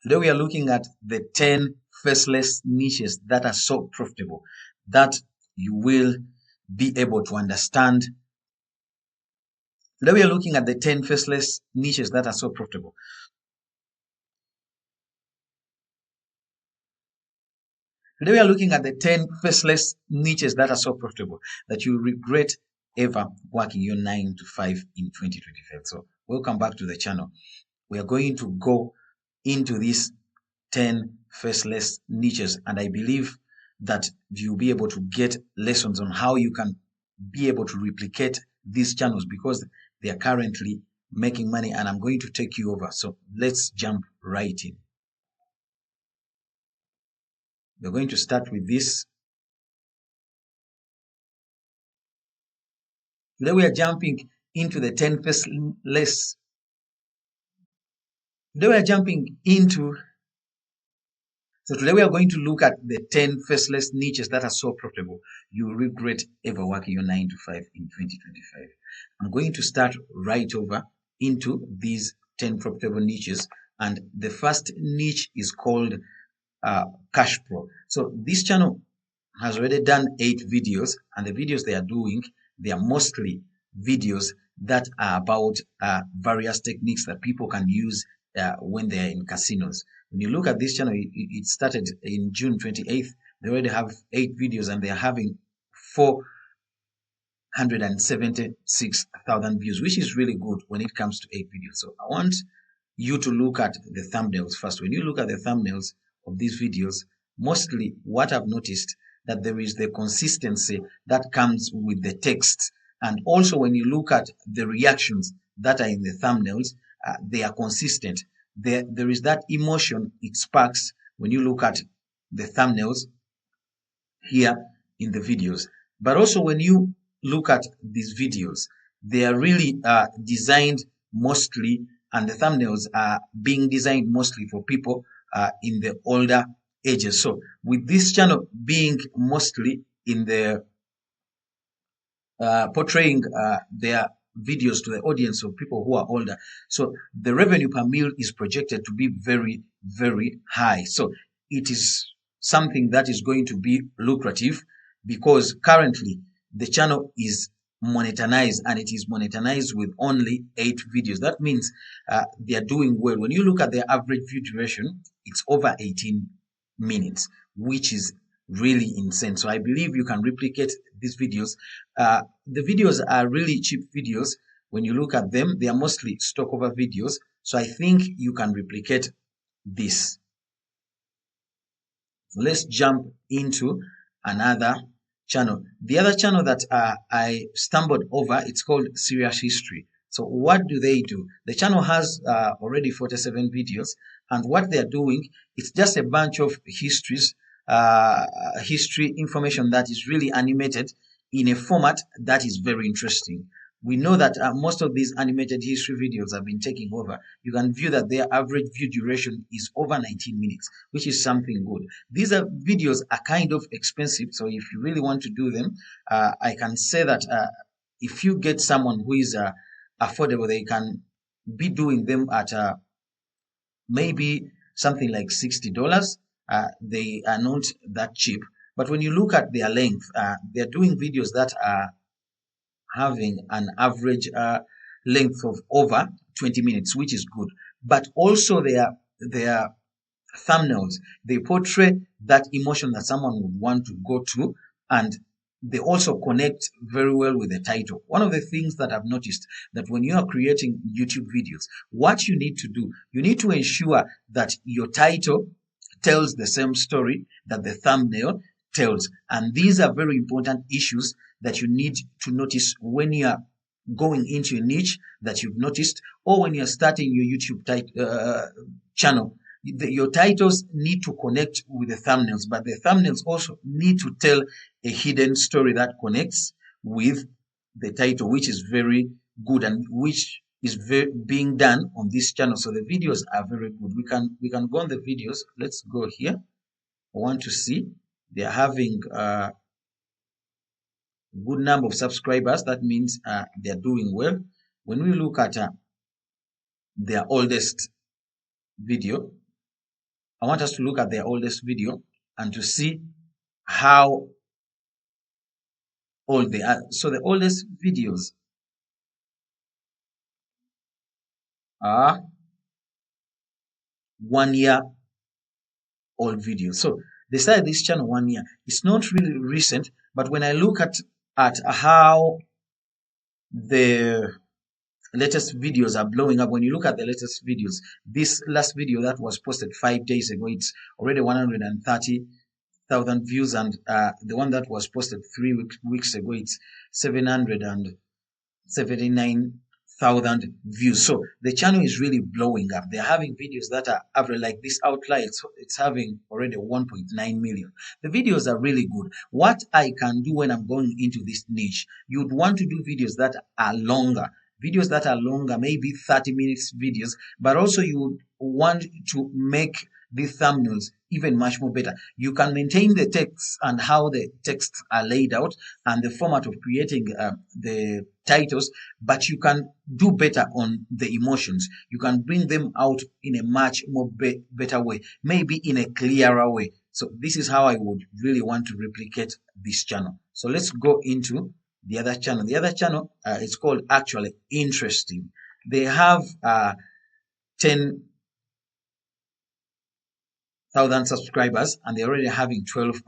Today we are looking at the 10 faceless niches that are so profitable that you will be able to understand. Today we are looking at the 10 faceless niches that are so profitable. Today we are looking at the 10 faceless niches that are so profitable that you regret ever working your 9 to 5 in 2025. So welcome back to the channel. We are going to go into these 10 faceless niches, and I believe that you'll be able to get lessons on how you can be able to replicate these channels because they are currently making money, and I'm going to take you over. So let's jump right in. We're going to start with this. Today we are jumping into the 10 faceless. Today we are jumping into So today we are going to look at the 10 faceless niches that are so profitable you will regret ever working your 9 to 5 in 2025. I'm going to start right over into these 10 profitable niches, and the first niche is called Cash Pro. So this channel has already done 8 videos, and the videos they are doing, they are mostly videos that are about various techniques that people can use when they are in casinos. When you look at this channel, it started in June 28th. They already have 8 videos, and they are having 476,000 views, which is really good when it comes to 8 videos. So I want you to look at the thumbnails first. When you look at the thumbnails of these videos, mostly what I've noticed that there is the consistency that comes with the text. And also when you look at the reactions that are in the thumbnails, they are consistent. There is that emotion it sparks when you look at the thumbnails here in the videos. But also when you look at these videos, they are really designed mostly, and the thumbnails are being designed mostly for people in the older ages. So with this channel being mostly in the portraying their videos to the audience of people who are older, so the revenue per mil is projected to be very, very high. So it is something that is going to be lucrative because currently the channel is monetized, and it is monetized with only 8 videos. That means they are doing well. When you look at their average view duration, it's over 18 minutes, which is really insane. So I believe you can replicate these videos. The videos are really cheap videos. When you look at them, they are mostly stock over videos. So I think you can replicate this. So let's jump into another channel. The other channel that I stumbled over, it's called Serious History. So what do they do? The channel has already 47 videos, and what they're doing, it's just a bunch of history information that is really animated in a format that is very interesting. We know that most of these animated history videos have been taking over. You can view that their average view duration is over 19 minutes, which is something good. These videos are kind of expensive, so if you really want to do them, I can say that if you get someone who is affordable, they can be doing them at maybe something like $60. They are not that cheap, but when you look at their length, they're doing videos that are having an average length of over 20 minutes, which is good. But also their thumbnails, they portray that emotion that someone would want to go to, and they also connect very well with the title. One of the things that I've noticed that when you are creating YouTube videos, what you need to do, you need to ensure that your title tells the same story that the thumbnail tells. And these are very important issues that you need to notice when you are going into a niche that you've noticed, or when you're starting your YouTube channel. Your titles need to connect with the thumbnails, but the thumbnails also need to tell a hidden story that connects with the title, which is very good and which is being done on this channel. So the videos are very good. We can go on the videos. Let's go here. I want to see they are having a good number of subscribers. That means they are doing well. When we look at their oldest video, I want us to look at their oldest video and to see how old they are. So the oldest videos are 1 year old videos. So they started this channel 1 year. It's not really recent, but when I look at how the latest videos are blowing up, when you look at the latest videos, this last video that was posted 5 days ago, it's already 130,000 views, and the one that was posted 3 weeks ago, it's 779,000 views. So the channel is really blowing up. They're having videos that are average, like this outlier, it's having already 1.9 million. The videos are really good. What I can do when I'm going into this niche, you'd want to do videos that are longer. Videos that are longer, maybe 30 minutes videos, but also you would want to make the thumbnails even much more better. You can maintain the text and how the texts are laid out and the format of creating the titles, but you can do better on the emotions. You can bring them out in a much more better way, maybe in a clearer way. So this is how I would really want to replicate this channel. So let's go into the other channel. The other channel is called Actually Interesting. They have 10,000 subscribers and they're already having 12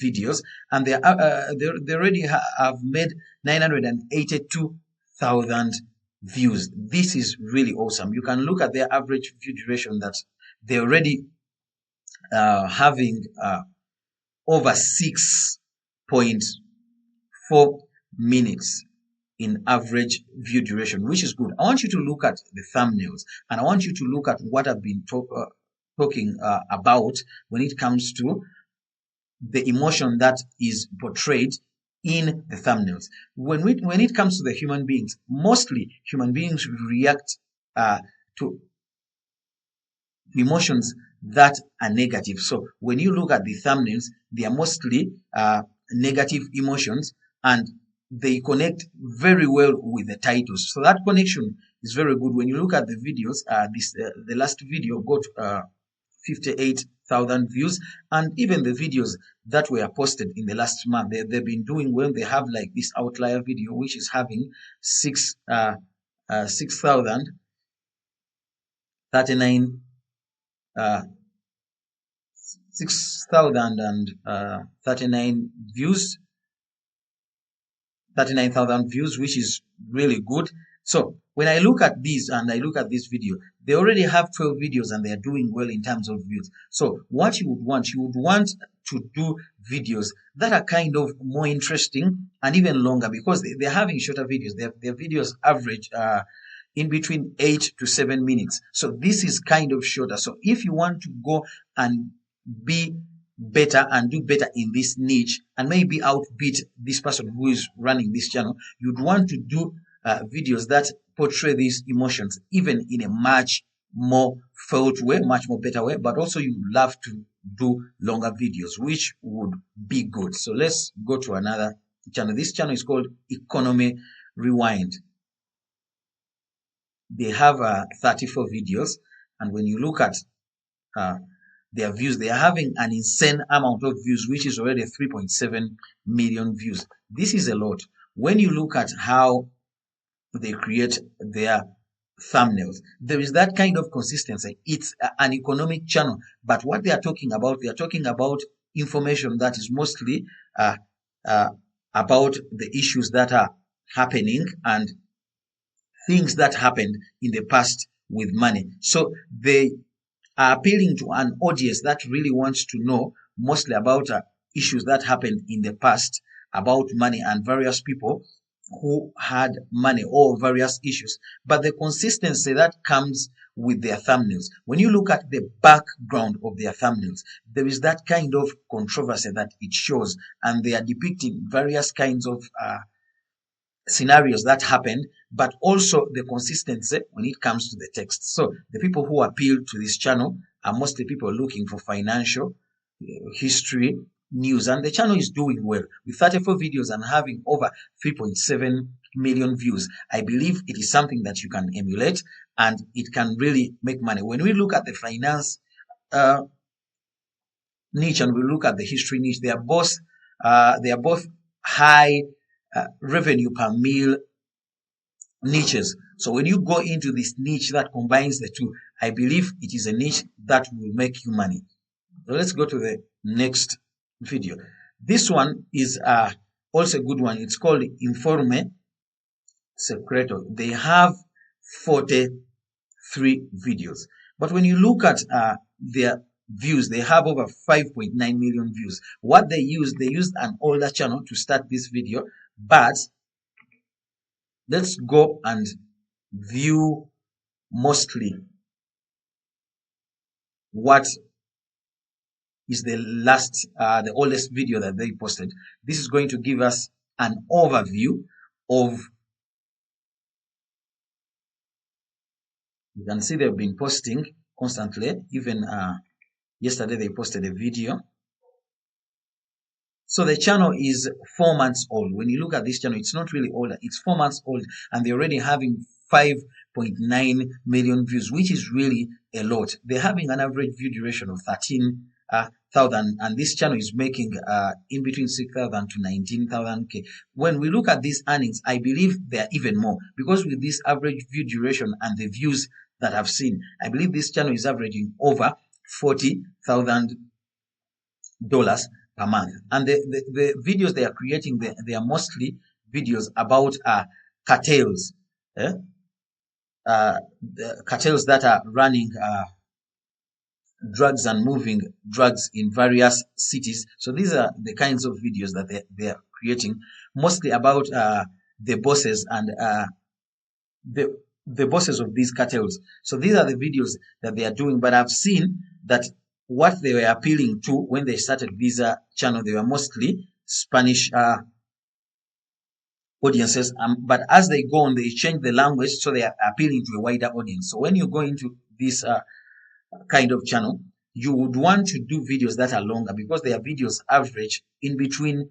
videos, and they already have made 982,000 views. This is really awesome. You can look at their average view duration that they're already having over 6.4 minutes in average view duration, which is good. I want you to look at the thumbnails and I want you to look at what I've been talking about when it comes to the emotion that is portrayed in the thumbnails. When it comes to the human beings, mostly human beings react to emotions that are negative. So when you look at the thumbnails, they are mostly negative emotions, and they connect very well with the titles. So that connection is very good. When you look at the videos, the last video got 58,000 views, and even the videos that were posted in the last month, they've been doing well. They have like this outlier video which is having 6,039 6,039 views, 39,000 views, which is really good. So when I look at these and I look at this video, they already have 12 videos and they are doing well in terms of views. So what you would want to do videos that are kind of more interesting and even longer, because they're having shorter videos. Their videos average in between 8 to 7 minutes. So this is kind of shorter. So if you want to go and be better and do better in this niche and maybe outbeat this person who is running this channel, you'd want to do videos that portray these emotions even in a much more felt way, much more better way, but also you love to do longer videos, which would be good. So let's go to another channel. This channel is called Economy Rewind. They have 34 videos, and when you look at their views, they are having an insane amount of views, which is already 3.7 million views. This is a lot. When you look at how they create their thumbnails, there is that kind of consistency. It's an economic channel, but what they are talking about information that is mostly about the issues that are happening and things that happened in the past with money. So they are appealing to an audience that really wants to know mostly about issues that happened in the past about money and various people who had money or various issues. But the consistency that comes with their thumbnails, when you look at the background of their thumbnails, there is that kind of controversy that it shows, and they are depicting various kinds of scenarios that happened, but also the consistency when it comes to the text. So the people who appeal to this channel are mostly people looking for financial, history, news, and the channel is doing well with 34 videos and having over 3.7 million views. I believe it is something that you can emulate and it can really make money. When we look at the finance niche and we look at the history niche, they are both high revenue per meal niches. So when you go into this niche that combines the two, I believe it is a niche that will make you money. So let's go to the next video. This one is also a good one. It's called Informe Secreto. They have 43 videos. But when you look at their views, they have over 5.9 million views. What they used an older channel to start this video, but let's go and view mostly what is the oldest video that they posted. This is going to give us an overview of, you can see they've been posting constantly. Even yesterday they posted a video. So the channel is 4 months old. When you look at this channel, it's not really old. It's 4 months old and they're already having 5.9 million views, which is really a lot. They're having an average view duration of 13,000 and this channel is making in between 6,000 to 19,000 When we look at these earnings, I believe they're even more, because with this average view duration and the views that I've seen, I believe this channel is averaging over $40,000 per month. And the videos they are creating, they are mostly videos about cartels, the cartels that are running drugs and moving drugs in various cities. So these are the kinds of videos that they are creating, mostly about the bosses and the bosses of these cartels. So these are the videos that they are doing. But I've seen that what they were appealing to when they started this channel, they were mostly Spanish audiences. But as they go on, they change the language, so they are appealing to a wider audience. So when you go into this kind of channel, you would want to do videos that are longer, because their videos average in between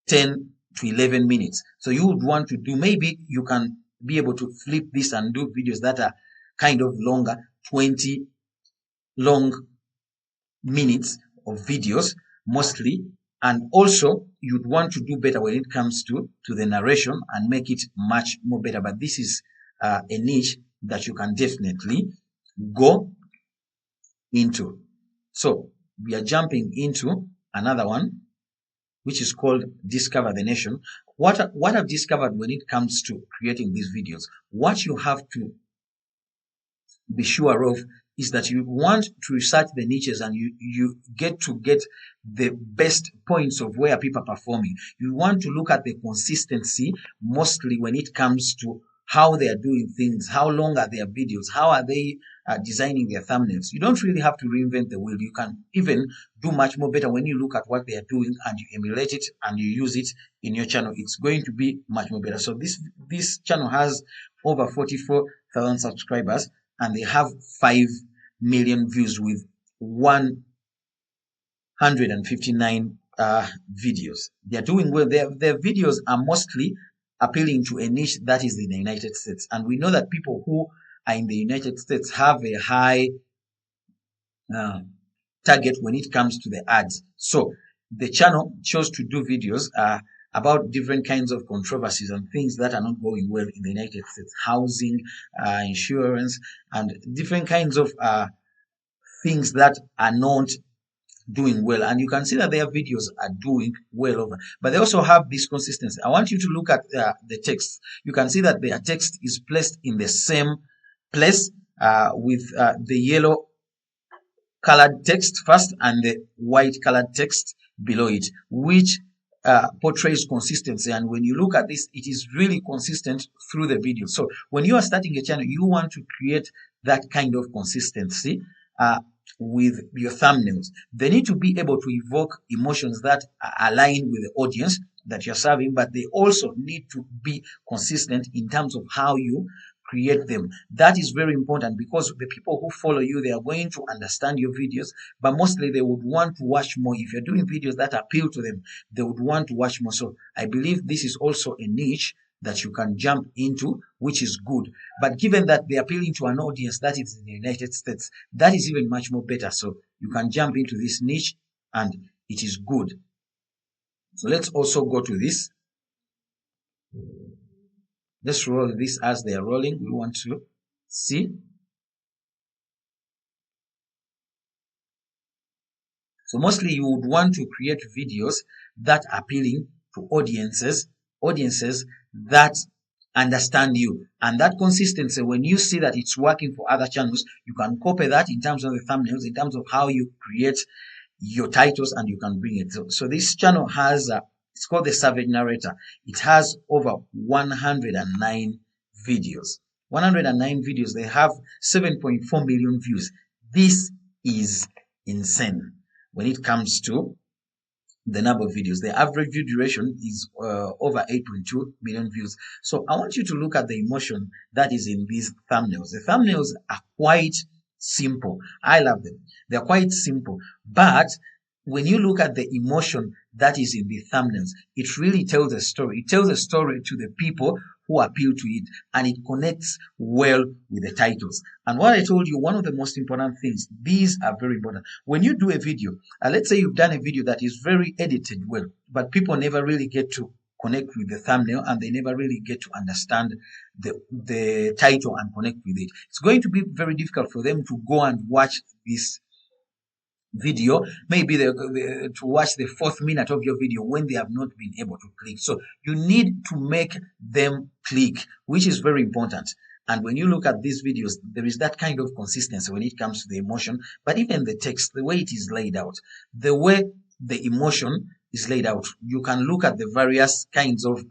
10 to 11 minutes. So you would want to do, maybe you can be able to flip this and do videos that are kind of longer, 20 long minutes of videos mostly. And also you'd want to do better when it comes to the narration and make it much more better. But this is a niche that you can definitely go into. So we are jumping into another one, which is called Discover the Nation. What I've discovered when it comes to creating these videos, what you have to be sure of is that you want to research the niches and you get the best points of where people are performing. You want to look at the consistency, mostly when it comes to how they are doing things, how long are their videos, how are they designing their thumbnails. You don't really have to reinvent the wheel. You can even do much more better when you look at what they are doing and you emulate it and you use it in your channel. It's going to be much more better. So this channel has over 44,000 subscribers and they have 5 million views with 159 videos. They are doing well. Their videos are mostly appealing to a niche that is in the United States. And we know that people who are in the United States have a high target when it comes to the ads. So the channel chose to do videos about different kinds of controversies and things that are not going well in the United States, housing, insurance, and different kinds of things that are not doing well. And you can see that their videos are doing well over, but they also have this consistency. I want you to look at the text. You can see that their text is placed in the same place with the yellow colored text first and the white colored text below it, which portrays consistency. And when you look at this, it is really consistent through the video. So when you are starting a channel, you want to create that kind of consistency with your thumbnails. They need to be able to evoke emotions that align with the audience that you're serving, but they also need to be consistent in terms of how you create them. That is very important, because the people who follow you, they are going to understand your videos, but mostly they would want to watch more. If you're doing videos that appeal to them, they would want to watch more. So I believe this is also a niche that you can jump into, which is good. But given that they're appealing to an audience that is in the United States, that is even much more better. So you can jump into this niche and it is good. So let's also go to this. Let's roll this as they are rolling. We want to see. So mostly you would want to create videos that are appealing to audiences that understand you. And that consistency, when you see that it's working for other channels, you can copy that in terms of the thumbnails, in terms of how you create your titles, and you can bring it. So this channel has, it's called the Savage Narrator. It has over 109 videos. 109 videos. They have 7.4 million views. This is insane when it comes to the number of videos. The average view duration is over 8.2 million views. So I want you to look at the emotion that is in these thumbnails. The thumbnails are quite simple. I love them. They're quite simple. But when you look at the emotion that is in the thumbnails, it really tells a story. It tells a story to the people who appeal to it, and it connects well with the titles. And what I told you, one of the most important things, these are very important. When you do a video, let's say you've done a video that is very edited well, but people never really get to connect with the thumbnail, and they never really get to understand the title and connect with it. It's going to be very difficult for them to go and watch this video, maybe to watch the 4th minute of your video when they have not been able to click. So you need to make them click, which is very important. And when you look at these videos, there is that kind of consistency when it comes to the emotion, but even the text, the way it is laid out, the way the emotion is laid out, you can look at the various kinds of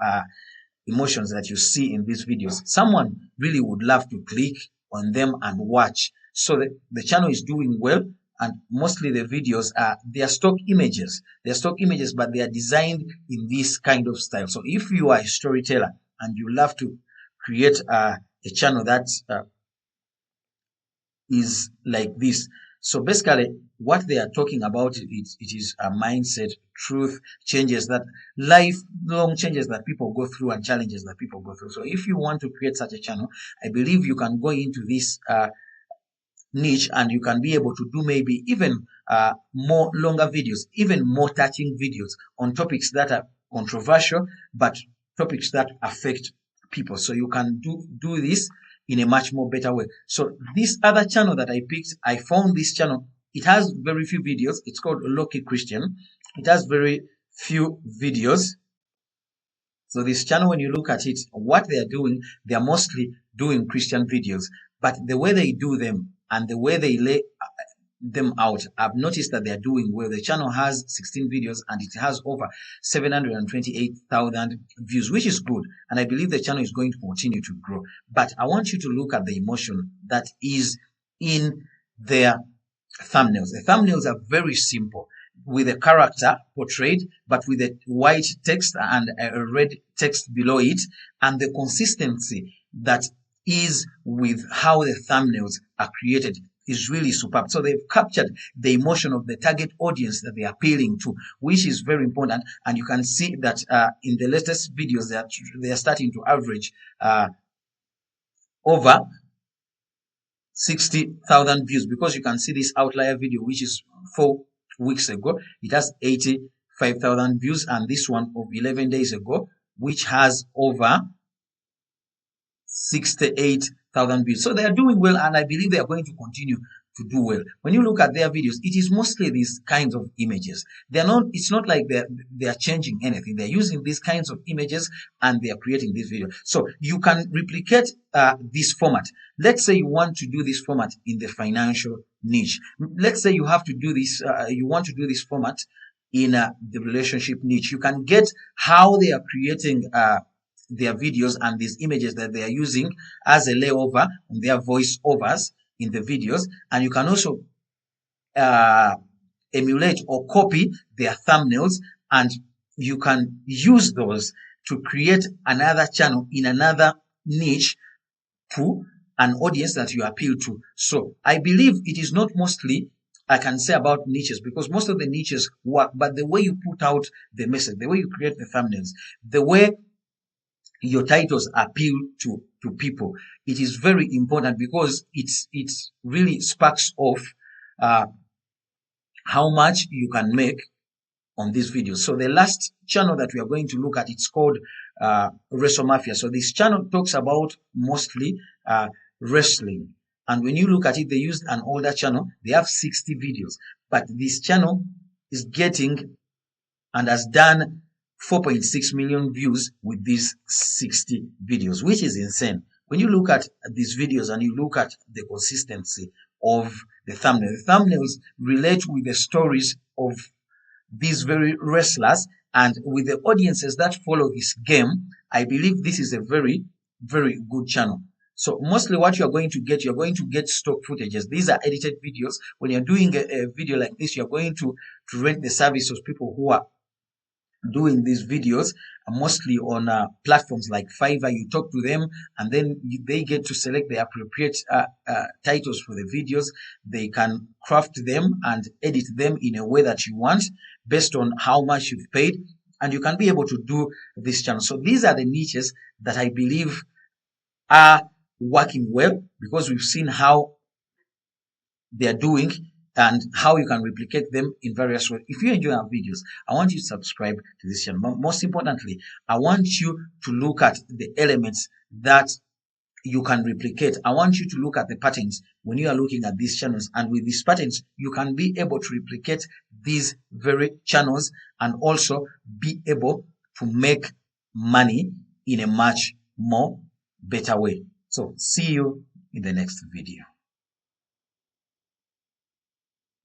emotions that you see in these videos. Someone really would love to click on them and watch. So the channel is doing well. And mostly the videos they are stock images. They're stock images, but they are designed in this kind of style. So if you are a storyteller and you love to create a channel that is like this, so basically what they are talking about, it is a mindset, truth, changes that lifelong changes that people go through and challenges that people go through. So if you want to create such a channel, I believe you can go into this niche, and you can be able to do maybe even more longer videos, even more touching videos on topics that are controversial, but topics that affect people. So you can do this in a much more better way. So this other channel that I picked, I found this channel. It has very few videos. It's called Lucky Christian. It has very few videos. So this channel, when you look at it, what they are doing, they are mostly doing Christian videos, but the way they do them and the way they lay them out, I've noticed that they are doing well. The channel has 16 videos and it has over 728,000 views, which is good. And I believe the channel is going to continue to grow. But I want you to look at the emotion that is in their thumbnails. The thumbnails are very simple, with a character portrayed, but with a white text and a red text below it, and the consistency that is with how the thumbnails are created is really superb. So they've captured the emotion of the target audience that they're appealing to, which is very important. And you can see that in the latest videos that they are starting to average over 60,000 views, because you can see this outlier video, which is 4 weeks ago, it has 85,000 views, and this one of 11 days ago, which has over 68,000 views. So they are doing well, and I believe they are going to continue to do well. When you look at their videos, it is mostly these kinds of images. It's not like they are changing anything. They're using these kinds of images and they are creating this video. So you can replicate this format. Let's say you want to do this format in the financial niche. Let's say you have to do this, you want to do this format in the relationship niche. You can get how they are creating their videos and these images that they are using as a layover on their voiceovers in the videos, and you can also emulate or copy their thumbnails, and you can use those to create another channel in another niche to an audience that you appeal to. So I believe it is not mostly I can say about niches, because most of the niches work, but the way you put out the message, the way you create the thumbnails, the way your titles appeal to people, it is very important, because it really sparks off how much you can make on these videos. So the last channel that we are going to look at, it's called Wrestle Mafia. So this channel talks about mostly wrestling. And when you look at it, they used an older channel. They have 60 videos. But this channel is getting and has done 4.6 million views with these 60 videos, which is insane. When you look at these videos and you look at the consistency of the thumbnails relate with the stories of these very wrestlers and with the audiences that follow this game. I believe this is a very, very good channel. So mostly what you're going to get stock footages. These are edited videos. When you're doing a video like this, you're going to rent the service of people who are doing these videos, mostly on platforms like Fiverr. You talk to them and then they get to select the appropriate titles for the videos. They can craft them and edit them in a way that you want based on how much you've paid, and you can be able to do this channel. So these are the niches that I believe are working well, because we've seen how they're doing and how you can replicate them in various ways. If you enjoy our videos, I want you to subscribe to this channel. But most importantly, I want you to look at the elements that you can replicate. I want you to look at the patterns when you are looking at these channels, and with these patterns, you can be able to replicate these very channels and also be able to make money in a much more better way. So see you in the next video.